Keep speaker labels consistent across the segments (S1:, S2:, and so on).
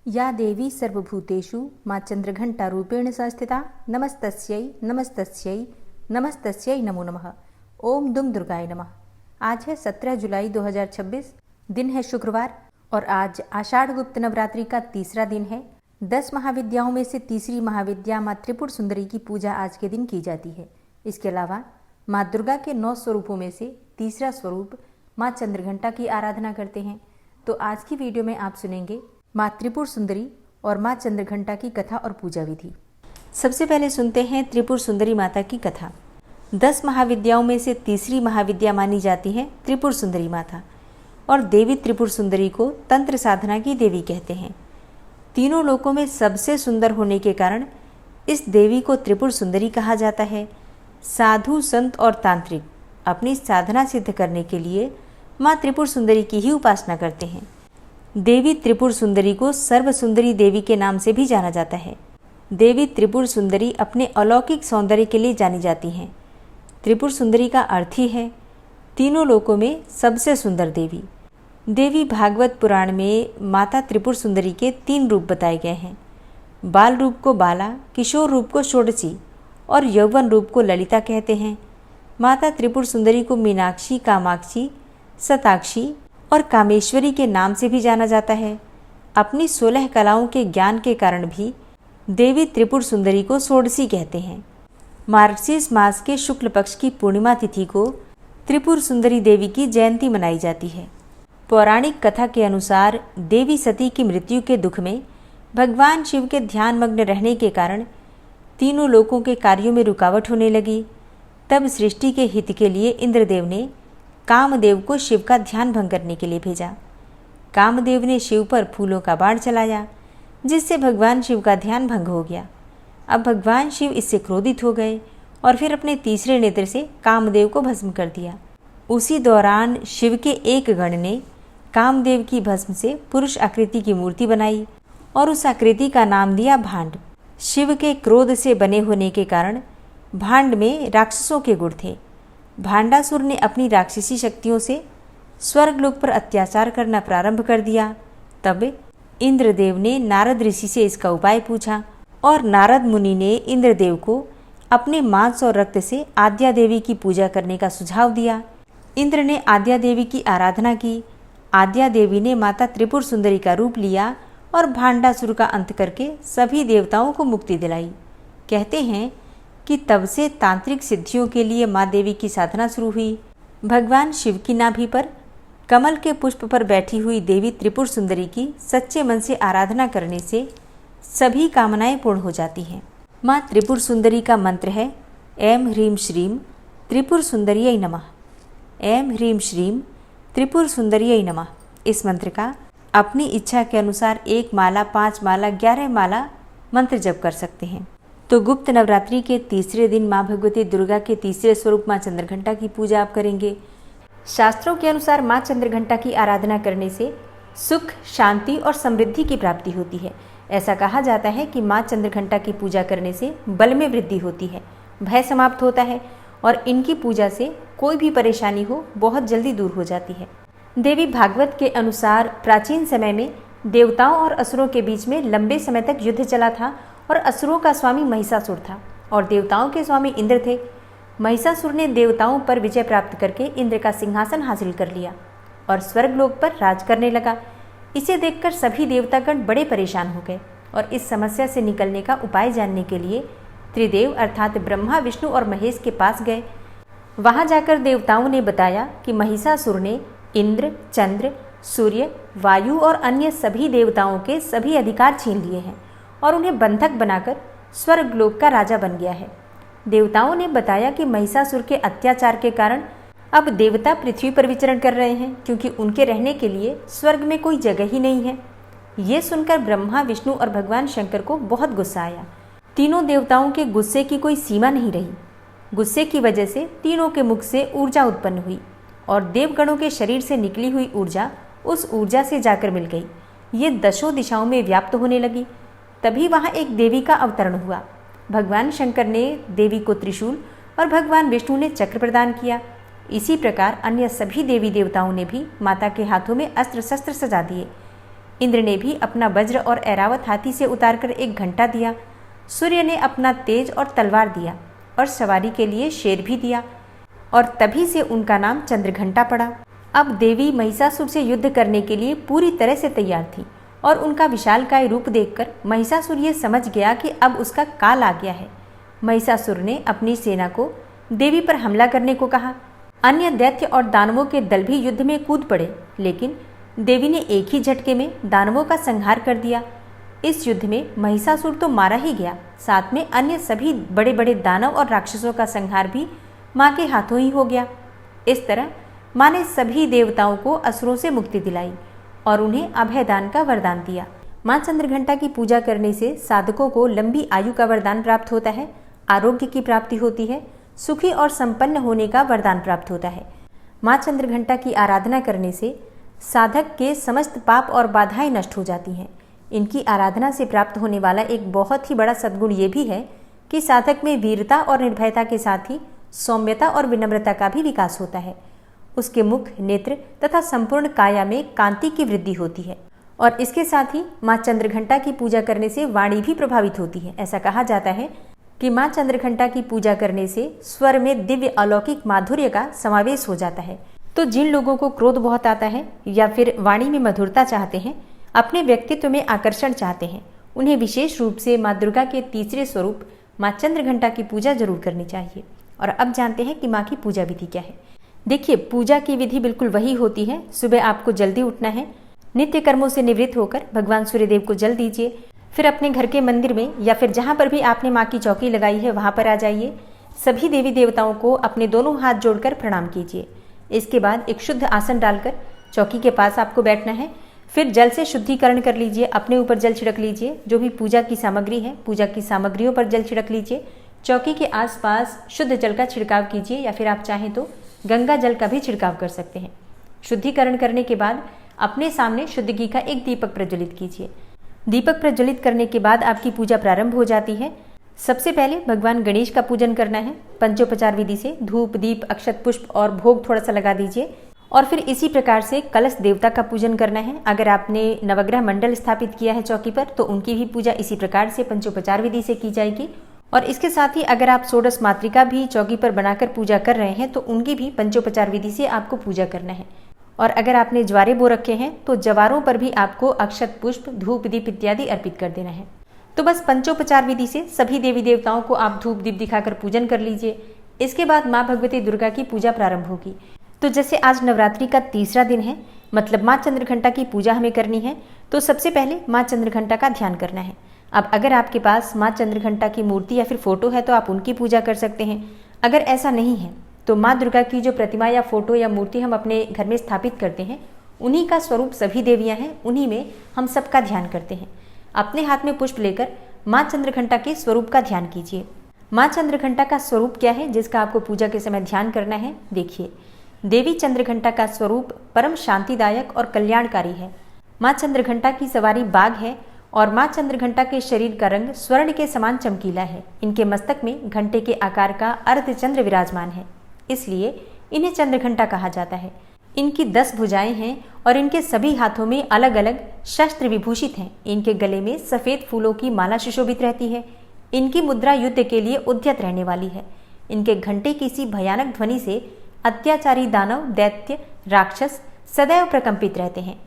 S1: या देवी सर्वभूतेषु माँ चंद्रघंटारूपेण संस्थिता नमस्तस्यै नमस्तस्यै नमस्तस्यै नमो नमः। ओम दुम दुर्गाय नमः। आज है 17 जुलाई 2026, दिन है शुक्रवार और आज आषाढ़ गुप्त नवरात्रि का तीसरा दिन है। 10 महाविद्याओं में से तीसरी महाविद्या माँ त्रिपुर सुंदरी की पूजा आज के दिन की जाती है। इसके अलावा माँ दुर्गा के 9 स्वरूपों में से तीसरा स्वरूप माँ चंद्रघंटा की आराधना करते हैं। तो आज की वीडियो में आप सुनेंगे माँ त्रिपुर सुंदरी और माँ चंद्रघंटा की कथा और पूजा विधि। सबसे पहले सुनते हैं त्रिपुर सुंदरी माता की कथा। 10 महाविद्याओं में से तीसरी महाविद्या मानी जाती है त्रिपुर सुंदरी माता, और देवी त्रिपुर सुंदरी को तंत्र साधना की देवी कहते हैं। तीनों लोकों में सबसे सुंदर होने के कारण इस देवी को त्रिपुर सुंदरी कहा जाता है। साधु संत और तांत्रिक अपनी साधना सिद्ध करने के लिए माँ त्रिपुर सुंदरी की ही उपासना करते हैं। देवी त्रिपुर सुंदरी को सर्व सुंदरी देवी के नाम से भी जाना जाता है। देवी त्रिपुर सुंदरी अपने अलौकिक सौंदर्य के लिए जानी जाती हैं। त्रिपुर सुंदरी का अर्थ ही है तीनों लोकों में सबसे सुंदर देवी। देवी भागवत पुराण में माता त्रिपुर सुंदरी के 3 रूप बताए गए हैं। बाल रूप को बाला, किशोर रूप को षोडशी और यौवन रूप को ललिता कहते हैं। माता त्रिपुर सुंदरी को मीनाक्षी, कामाक्षी, सताक्षी और कामेश्वरी के नाम से भी जाना जाता है। अपनी 16 कलाओं के ज्ञान के कारण भी देवी त्रिपुर सुंदरी को षोडशी कहते हैं। मार्गशीर्ष मास के शुक्ल पक्ष की पूर्णिमा तिथि को त्रिपुर सुंदरी देवी की जयंती मनाई जाती है। पौराणिक कथा के अनुसार देवी सती की मृत्यु के दुख में भगवान शिव के ध्यान मग्न रहने के कारण तीनों लोकों के कार्यों में रुकावट होने लगी। तब सृष्टि के हित के लिए इंद्रदेव ने कामदेव को शिव का ध्यान भंग करने के लिए भेजा। कामदेव ने शिव पर फूलों का बाण चलाया, जिससे भगवान शिव का ध्यान भंग हो गया। अब भगवान शिव इससे क्रोधित हो गए और फिर अपने तीसरे नेत्र से कामदेव को भस्म कर दिया। उसी दौरान शिव के एक गण ने कामदेव की भस्म से पुरुष आकृति की मूर्ति बनाई और उस आकृति का नाम दिया भांड। शिव के क्रोध से बने होने के कारण भांड में राक्षसों के गुण थे। भांडासुर ने अपनी राक्षसी शक्तियों से स्वर्गलोक पर अत्याचार करना प्रारंभ कर दिया। तब इंद्रदेव ने नारद ऋषि से इसका उपाय पूछा और नारद मुनि ने इंद्रदेव को अपने मांस और रक्त से आद्या देवी की पूजा करने का सुझाव दिया। इंद्र ने आद्या देवी की आराधना की। आद्या देवी ने माता त्रिपुर सुंदरी का रूप लिया और भांडासुर का अंत करके सभी देवताओं को मुक्ति दिलाई। कहते हैं कि तब से तांत्रिक सिद्धियों के लिए माँ देवी की साधना शुरू हुई। भगवान शिव की नाभि पर कमल के पुष्प पर बैठी हुई देवी त्रिपुर सुंदरी की सच्चे मन से आराधना करने से सभी कामनाएं पूर्ण हो जाती हैं। माँ त्रिपुर सुंदरी का मंत्र है ऐं ह्रीं श्रीं त्रिपुर सुंदरियै नमः। ऐं ह्रीं श्रीं त्रिपुर सुंदरियै नमः। इस मंत्र का अपनी इच्छा के अनुसार 1 माला, 5 माला, 11 माला मंत्र जप कर सकते हैं। तो गुप्त नवरात्रि के तीसरे दिन माँ भगवती दुर्गा के तीसरे स्वरूप माँ चंद्रघंटा की पूजा आप करेंगे। शास्त्रों के अनुसार माँ चंद्रघंटा की आराधना करने से सुख, शांति और समृद्धि की प्राप्ति होती है। ऐसा कहा जाता है कि माँ चंद्रघंटा की पूजा करने से बल में वृद्धि होती है, भय समाप्त होता है और इनकी पूजा से कोई भी परेशानी हो बहुत जल्दी दूर हो जाती है। देवी भागवत के अनुसार प्राचीन समय में देवताओं और असुरों के बीच में लंबे समय तक युद्ध चला था और असुरों का स्वामी महिषासुर था और देवताओं के स्वामी इंद्र थे। महिषासुर ने देवताओं पर विजय प्राप्त करके इंद्र का सिंहासन हासिल कर लिया और स्वर्गलोक पर राज करने लगा। इसे देखकर सभी देवतागण बड़े परेशान हो गए और इस समस्या से निकलने का उपाय जानने के लिए त्रिदेव अर्थात ब्रह्मा, विष्णु और महेश के पास गए। वहां जाकर देवताओं ने बताया कि महिषासुर ने इंद्र, चंद्र, सूर्य, वायु और अन्य सभी देवताओं के सभी अधिकार छीन लिए हैं और उन्हें बंधक बनाकर स्वर्गलोक का राजा बन गया है। देवताओं ने बताया कि महिषासुर के अत्याचार के कारण अब देवता पृथ्वी पर विचरण कर रहे हैं, क्योंकि उनके रहने के लिए स्वर्ग में कोई जगह ही नहीं है। ये सुनकर ब्रह्मा, विष्णु और भगवान शंकर को बहुत गुस्सा आया। तीनों देवताओं के गुस्से की कोई सीमा नहीं रही। गुस्से की वजह से तीनों के मुख से ऊर्जा उत्पन्न हुई और देवगणों के शरीर से निकली हुई ऊर्जा उस ऊर्जा से जाकर मिल गई। ये 10 दिशाओं में व्याप्त होने लगी। तभी वहां एक देवी का अवतरण हुआ। भगवान शंकर ने देवी को त्रिशूल और भगवान विष्णु ने चक्र प्रदान किया। इसी प्रकार अन्य सभी देवी देवताओं ने भी माता के हाथों में अस्त्र शस्त्र सजा दिए। इंद्र ने भी अपना वज्र और ऐरावत हाथी से उतारकर एक घंटा दिया। सूर्य ने अपना तेज और तलवार दिया और सवारी के लिए शेर भी दिया, और तभी से उनका नाम चंद्रघंटा पड़ा। अब देवी महिषासुर से युद्ध करने के लिए पूरी तरह से तैयार थी, और उनका विशालकाय रूप देखकर महिषासुर ये समझ गया कि अब उसका काल आ गया है। महिषासुर ने अपनी सेना को देवी पर हमला करने को कहा। अन्य दैत्य और दानवों के दल भी युद्ध में कूद पड़े, लेकिन देवी ने एक ही झटके में दानवों का संहार कर दिया। इस युद्ध में महिषासुर तो मारा ही गया, साथ में अन्य सभी बड़े बड़े दानव और राक्षसों का संहार भी माँ के हाथों ही हो गया। इस तरह माँ ने सभी देवताओं को असुरों से मुक्ति दिलाई और उन्हें अभयदान का वरदान दिया। माँ चंद्रघंटा की पूजा करने से साधकों को लंबी आयु का वरदान प्राप्त होता है, आरोग्य की प्राप्ति होती है, सुखी और संपन्न होने का वरदान प्राप्त होता है। माँ चंद्रघंटा की आराधना करने से साधक के समस्त पाप और बाधाएं नष्ट हो जाती हैं। इनकी आराधना से प्राप्त होने वाला एक बहुत ही बड़ा सद्गुण ये भी है कि साधक में वीरता और निर्भयता के साथ ही सौम्यता और विनम्रता का भी विकास होता है। उसके मुख, नेत्र तथा संपूर्ण काया में कांति की वृद्धि होती है, और इसके साथ ही माँ चंद्रघंटा की पूजा करने से वाणी भी प्रभावित होती है। ऐसा कहा जाता है कि माँ चंद्रघंटा की पूजा करने से स्वर में दिव्य अलौकिक माधुर्य का समावेश हो जाता है। तो जिन लोगों को क्रोध बहुत आता है या फिर वाणी में मधुरता चाहते हैं, अपने व्यक्तित्व में आकर्षण चाहते हैं, उन्हें विशेष रूप से माँ दुर्गा के तीसरे स्वरूप माँ चंद्रघंटा की पूजा जरूर करनी चाहिए। और अब जानते हैं कि माँ की पूजा विधि क्या है। देखिए, पूजा की विधि बिल्कुल वही होती है। सुबह आपको जल्दी उठना है, नित्य कर्मों से निवृत्त होकर भगवान सूर्यदेव को जल दीजिए, फिर अपने घर के मंदिर में या फिर जहाँ पर भी आपने माँ की चौकी लगाई है वहाँ पर आ जाइए। सभी देवी देवताओं को अपने दोनों हाथ जोड़कर प्रणाम कीजिए। इसके बाद एक शुद्ध आसन डालकर चौकी के पास आपको बैठना है। फिर जल से शुद्धिकरण कर लीजिए, अपने ऊपर जल छिड़क लीजिए। जो भी पूजा की सामग्री है, पूजा की सामग्रियों पर जल छिड़क लीजिए। चौकी के आसपास शुद्ध जल का छिड़काव कीजिए, या फिर आप चाहें तो गंगा जल का भी छिड़काव कर सकते हैं। शुद्धिकरण करने के बाद अपने सामने शुद्ध घी का एक दीपक प्रज्वलित कीजिए। दीपक प्रज्वलित करने के बाद आपकी पूजा प्रारंभ हो जाती है। सबसे पहले भगवान गणेश का पूजन करना है। पंचोपचार विधि से धूप, दीप, अक्षत, पुष्प और भोग थोड़ा सा लगा दीजिए, और फिर इसी प्रकार से कलश देवता का पूजन करना है। अगर आपने नवग्रह मंडल स्थापित किया है चौकी पर, तो उनकी भी पूजा इसी प्रकार से पंचोपचार विधि से की जाएगी। और इसके साथ ही अगर आप षोडश मातृका भी चौकी पर बनाकर पूजा कर रहे हैं, तो उनकी भी पंचोपचार विधि से आपको पूजा करना है। और अगर आपने ज्वारे बो रखे हैं, तो जवारों पर भी आपको अक्षत, पुष्प, धूप, दीप इत्यादि अर्पित कर देना है। तो बस पंचोपचार विधि से सभी देवी देवताओं को आप धूप दीप दिखाकर पूजन कर लीजिए। इसके बाद माँ भगवती दुर्गा की पूजा प्रारंभ होगी। तो जैसे आज नवरात्रि का तीसरा दिन है, मतलब माँ चंद्रघंटा की पूजा हमें करनी है, तो सबसे पहले माँ चंद्रघंटा का ध्यान करना है। अब अगर आपके पास माँ चंद्रघंटा की मूर्ति या फिर फोटो है तो आप उनकी पूजा कर सकते हैं। अगर ऐसा नहीं है तो माँ दुर्गा की जो प्रतिमा या फोटो या मूर्ति हम अपने घर में स्थापित करते हैं, उन्हीं का स्वरूप सभी देवियाँ हैं, उन्हीं में हम सबका ध्यान करते हैं। अपने हाथ में पुष्प लेकर माँ चंद्रघंटा के स्वरूप का ध्यान कीजिए। माँ चंद्रघंटा का स्वरूप क्या है जिसका आपको पूजा के समय ध्यान करना है? देखिए, देवी चंद्रघंटा का स्वरूप परम शांतिदायक और कल्याणकारी है। माँ चंद्रघंटा की सवारी बाघ है और माँ चंद्रघंटा के शरीर का रंग स्वर्ण के समान चमकीला है। इनके मस्तक में घंटे के आकार का अर्धचंद्र विराजमान है, इसलिए इन्हें चंद्रघंटा कहा जाता है। इनकी 10 भुजाएं हैं और इनके सभी हाथों में अलग अलग शस्त्र विभूषित हैं। इनके गले में सफेद फूलों की माला सुशोभित रहती है। इनकी मुद्रा युद्ध के लिए उद्यत रहने वाली है। इनके घंटे की सी भयानक ध्वनि से अत्याचारी दानव, दैत्य, राक्षस सदैव प्रकंपित रहते हैं।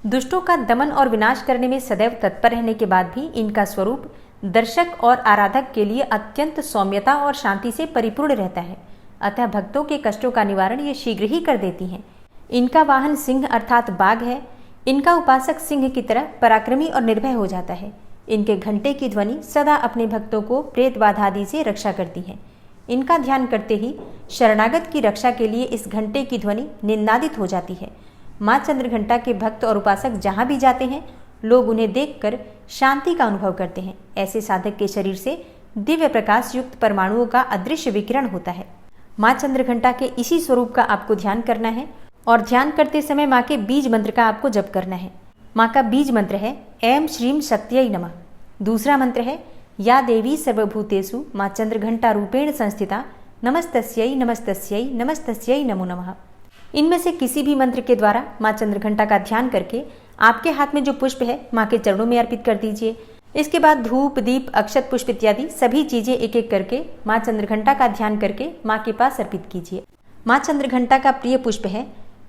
S1: दुष्टों का दमन और विनाश करने में सदैव तत्पर रहने के बाद भी इनका स्वरूप दर्शक और आराधक के लिए अत्यंत सौम्यता और शांति से परिपूर्ण रहता है। अतः भक्तों के कष्टों का निवारण ये शीघ्र ही कर देती हैं। इनका वाहन सिंह अर्थात बाघ है। इनका उपासक सिंह की तरह पराक्रमी और निर्भय हो जाता है। इनके घंटे की ध्वनि सदा अपने भक्तों को प्रेत बाधा आदि से रक्षा करती है। इनका ध्यान करते ही शरणागत की रक्षा के लिए इस घंटे की ध्वनि निंदादित हो जाती है। माँ चंद्रघंटा के भक्त और उपासक जहाँ भी जाते हैं, लोग उन्हें देखकर शांति का अनुभव करते हैं। ऐसे साधक के शरीर से दिव्य प्रकाश युक्त परमाणुओं का अदृश्य विकिरण होता है। माँ चंद्रघंटा के इसी स्वरूप का आपको ध्यान करना है और ध्यान करते समय माँ के बीज मंत्र का आपको जप करना है। माँ का बीज मंत्र है ऐं श्रीं शक्त्यै नमः। दूसरा मंत्र है या देवी सर्वभूतेषु माँ चंद्रघंटा रूपेण संस्थिता नमस्तस्यै नमस्तस्यै नमस्तस्यै नमो नमः। इनमें से किसी भी मंत्र के द्वारा माँ चंद्रघंटा का ध्यान करके आपके हाथ में जो पुष्प है माँ के चरणों में अर्पित कर दीजिए। इसके बाद धूप, दीप, अक्षत, पुष्प इत्यादि सभी चीजें एक एक करके माँ चंद्रघंटा का ध्यान करके माँ के पास अर्पित कीजिए। माँ चंद्रघंटा का प्रिय पुष्प है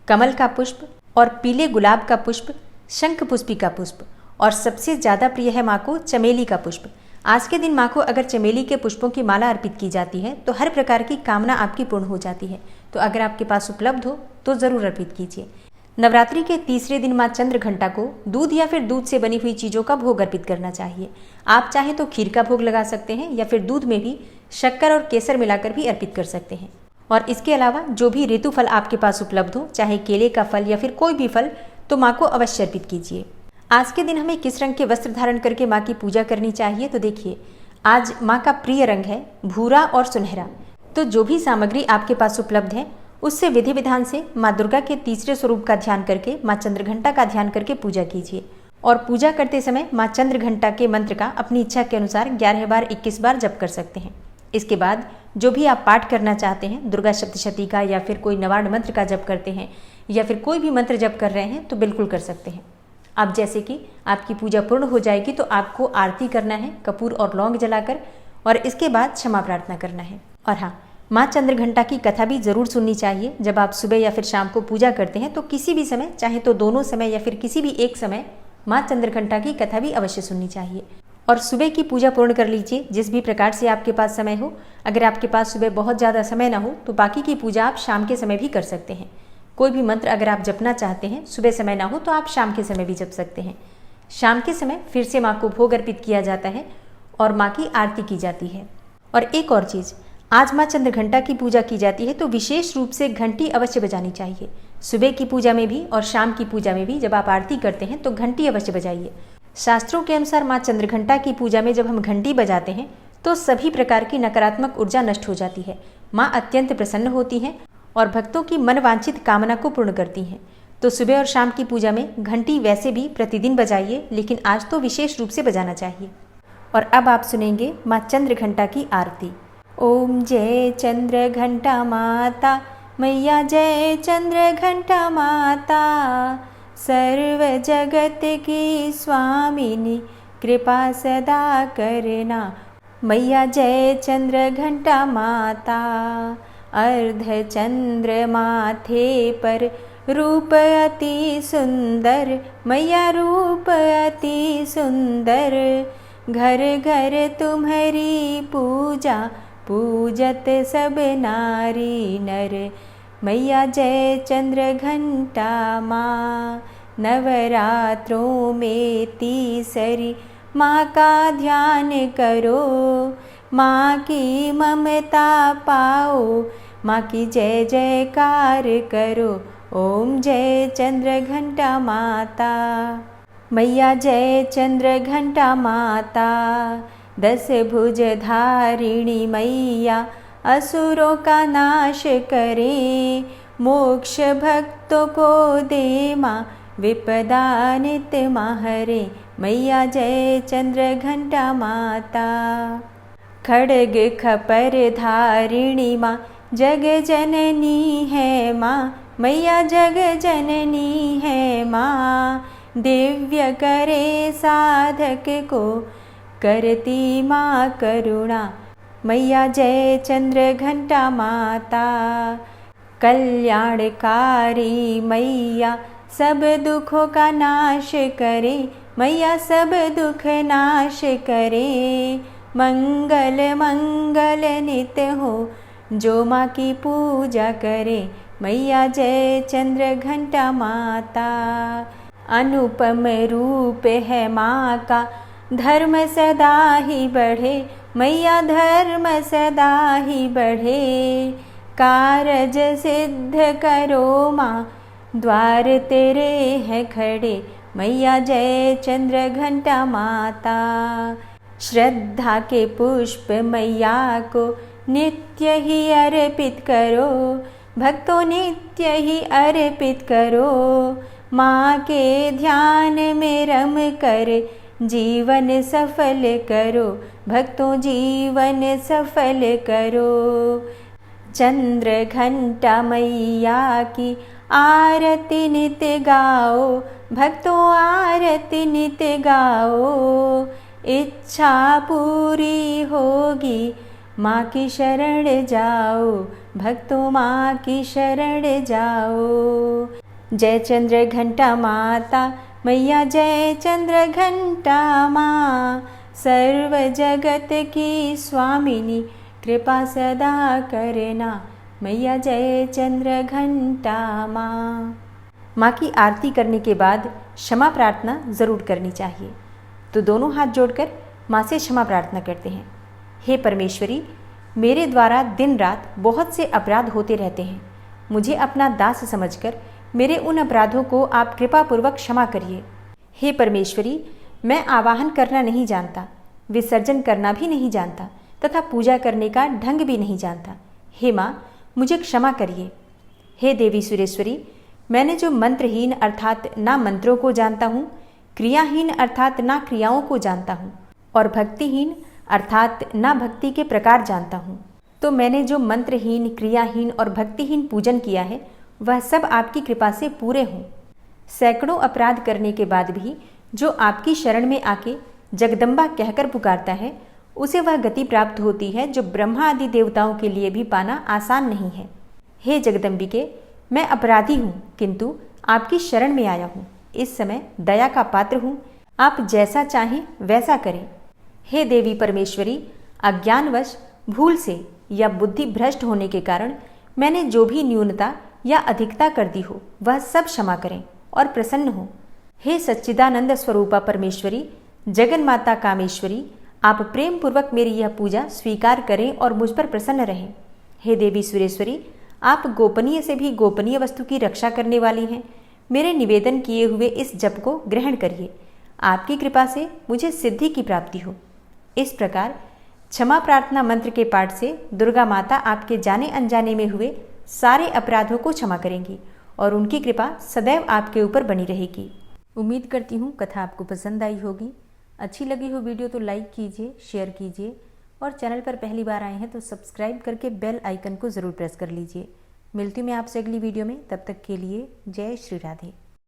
S1: कमल का पुष्प और पीले गुलाब का पुष्प, शंख पुष्पी का पुष्प, और सबसे ज़्यादा प्रिय है माँ को चमेली का पुष्प। आज के दिन माँ को अगर चमेली के पुष्पों की माला अर्पित की जाती है तो हर प्रकार की कामना आपकी पूर्ण हो जाती है। तो अगर आपके पास उपलब्ध हो तो ज़रूर अर्पित कीजिए। नवरात्रि के तीसरे दिन माँ चंद्रघंटा को दूध या फिर दूध से बनी हुई चीज़ों का भोग अर्पित करना चाहिए। आप चाहें तो खीर का भोग लगा सकते हैं या फिर दूध में भी शक्कर और केसर मिलाकर भी अर्पित कर सकते हैं। और इसके अलावा जो भी ऋतु फल आपके पास उपलब्ध हो, चाहे केले का फल या फिर कोई भी फल, तो माँ को अवश्य अर्पित कीजिए। आज के दिन हमें किस रंग के वस्त्र धारण करके माँ की पूजा करनी चाहिए, तो देखिए आज माँ का प्रिय रंग है भूरा और सुनहरा। तो जो भी सामग्री आपके पास उपलब्ध है उससे विधि विधान से माँ दुर्गा के तीसरे स्वरूप का ध्यान करके माँ चंद्रघंटा का ध्यान करके पूजा कीजिए। और पूजा करते समय माँ चंद्रघंटा के मंत्र का अपनी इच्छा के अनुसार 11 बार 21 बार जप कर सकते हैं। इसके बाद जो भी आप पाठ करना चाहते हैं, दुर्गा सप्तशती का या फिर कोई नवार्ण मंत्र का जप करते हैं या फिर कोई भी मंत्र जप कर रहे हैं तो बिल्कुल कर सकते हैं। अब जैसे कि आपकी पूजा पूर्ण हो जाएगी तो आपको आरती करना है कपूर और लौंग जलाकर, और इसके बाद क्षमा प्रार्थना करना है। और हाँ, माँ चंद्रघंटा की कथा भी ज़रूर सुननी चाहिए। जब आप सुबह या फिर शाम को पूजा करते हैं तो किसी भी समय, चाहे तो दोनों समय या फिर किसी भी एक समय, माँ चंद्रघंटा की कथा भी अवश्य सुननी चाहिए। और सुबह की पूजा पूर्ण कर लीजिए जिस भी प्रकार से आपके पास समय हो। अगर आपके पास सुबह बहुत ज़्यादा समय ना हो तो बाकी की पूजा आप शाम के समय भी कर सकते हैं। कोई भी मंत्र अगर आप जपना चाहते हैं, सुबह समय ना हो तो आप शाम के समय भी जप सकते हैं। शाम के समय फिर से माँ को भोग अर्पित किया जाता है और माँ की आरती की जाती है। और एक और चीज़, आज माँ चंद्रघंटा की पूजा की जाती है तो विशेष रूप से घंटी अवश्य बजानी चाहिए। सुबह की पूजा में भी और शाम की पूजा में भी जब आप आरती करते हैं तो घंटी अवश्य बजाइए। शास्त्रों के अनुसार माँ चंद्रघंटा की पूजा में जब हम घंटी बजाते हैं तो सभी प्रकार की नकारात्मक ऊर्जा नष्ट हो जाती है। माँ अत्यंत प्रसन्न होती हैं और भक्तों की मनवांछित कामना को पूर्ण करती हैं। तो सुबह और शाम की पूजा में घंटी वैसे भी प्रतिदिन बजाइए, लेकिन आज तो विशेष रूप से बजाना चाहिए। और अब आप सुनेंगे माँ चंद्रघंटा की आरती। ओम जय चंद्रघंटा माता मैया, जय चंद्रघंटा माता, सर्व जगत की स्वामिनी कृपा सदा करना मैया, जय चंद्रघंटा माता। अर्ध चंद्र माथे पर रूप अति सुंदर मैया, रूप अति सुंदर, घर घर तुम्हारी पूजा पूजत सब नारी नर मैया, जय चंद्रघंटा माँ। नवरात्रों में तीसरी माँ का ध्यान करो, माँ की ममता पाओ, माँ की जय जयकार करो। ओम जय चंद्रघंटा माता मैया, जय चंद्रघंटा माता। 10 भुज धारिणी मैया, असुरों का नाश करे, मोक्ष भक्तों को दे माँ, विपदा नित माहरे मैया, जय चंद्रघंटा माता। खड्ग खपर धारिणी माँ, जग जननी है माँ मैया, जग जननी है माँ, दिव्य करे साधक को करती माँ करुणा मैया, जय चंद्रघंटा माता। कल्याणकारी मैया, सब दुखों का नाश करे मैया, सब दुख नाश करे, मंगल मंगल नित हो जो माँ की पूजा करे मैया, जय चंद्रघंटा माता। अनुपम रूप है माँ का, धर्म सदा ही बढ़े मैया, धर्म सदा ही बढ़े, कारज सिद्ध करो माँ, द्वार तेरे हैं खड़े मैया, जय चंद्रघंटा माता। श्रद्धा के पुष्प मैया को नित्य ही अर्पित करो, भक्तों नित्य ही अर्पित करो, माँ के ध्यान में रम कर जीवन सफल करो, भक्तों जीवन सफल करो। चंद्रघंटा मैया की आरती नित्य गाओ भक्तों आरती नित्य गाओ, इच्छा पूरी होगी माँ की शरण जाओ भक्तों माँ की शरण जाओ। जय चंद्र घंटा माता मैया जय चंद्र घंटा माँ, सर्व जगत की स्वामिनी कृपा सदा करना मैया जय चंद्र घंटा माँ। माँ की आरती करने के बाद क्षमा प्रार्थना ज़रूर करनी चाहिए। तो दोनों हाथ जोड़कर माँ से क्षमा प्रार्थना करते हैं। हे परमेश्वरी, मेरे द्वारा दिन रात बहुत से अपराध होते रहते हैं। मुझे अपना दास समझकर मेरे उन अपराधों को आप कृपापूर्वक क्षमा करिए। हे परमेश्वरी, मैं आवाहन करना नहीं जानता, विसर्जन करना भी नहीं जानता तथा पूजा करने का ढंग भी नहीं जानता। हे माँ, मुझे क्षमा करिए। हे देवी सुरेश्वरी, मैंने जो मंत्रहीन अर्थात ना मंत्रों को जानता हूँ, क्रियाहीन अर्थात ना क्रियाओं को जानता हूँ और भक्तिहीन अर्थात ना भक्ति के प्रकार जानता हूँ, तो मैंने जो मंत्रहीन, क्रियाहीन और भक्तिहीन पूजन किया है वह सब आपकी कृपा से पूरे हों। सैकड़ों अपराध करने के बाद भी जो आपकी शरण में आके जगदम्बा कहकर पुकारता है, उसे वह गति प्राप्त होती है जो ब्रह्मा आदि देवताओं के लिए भी पाना आसान नहीं है। हे जगदम्बिके, मैं अपराधी हूँ किंतु आपकी शरण में आया हूँ। इस समय दया का पात्र हूँ, आप जैसा चाहें वैसा करें। हे देवी परमेश्वरी, अज्ञानवश भूल से या बुद्धि भ्रष्ट होने के कारण मैंने जो भी न्यूनता या अधिकता कर दी हो वह सब क्षमा करें और प्रसन्न हो। हे सच्चिदानंद स्वरूपा परमेश्वरी, जगन माता कामेश्वरी, आप प्रेम पूर्वक मेरी यह पूजा स्वीकार करें और मुझ पर प्रसन्न रहें। हे देवी सुरेश्वरी, आप गोपनीय से भी गोपनीय वस्तु की रक्षा करने वाली हैं। मेरे निवेदन किए हुए इस जप को ग्रहण करिए। आपकी कृपा से मुझे सिद्धि की प्राप्ति हो। इस प्रकार क्षमा प्रार्थना मंत्र के पाठ से दुर्गा माता आपके जाने अनजाने में हुए सारे अपराधों को क्षमा करेंगी और उनकी कृपा सदैव आपके ऊपर बनी रहेगी। उम्मीद करती हूँ कथा आपको पसंद आई होगी। अच्छी लगी हो वीडियो तो लाइक कीजिए, शेयर कीजिए और चैनल पर पहली बार आए हैं तो सब्सक्राइब करके बेल आइकन को ज़रूर प्रेस कर लीजिए। मिलती हूँ मैं आपसे अगली वीडियो में, तब तक के लिए जय श्री राधे।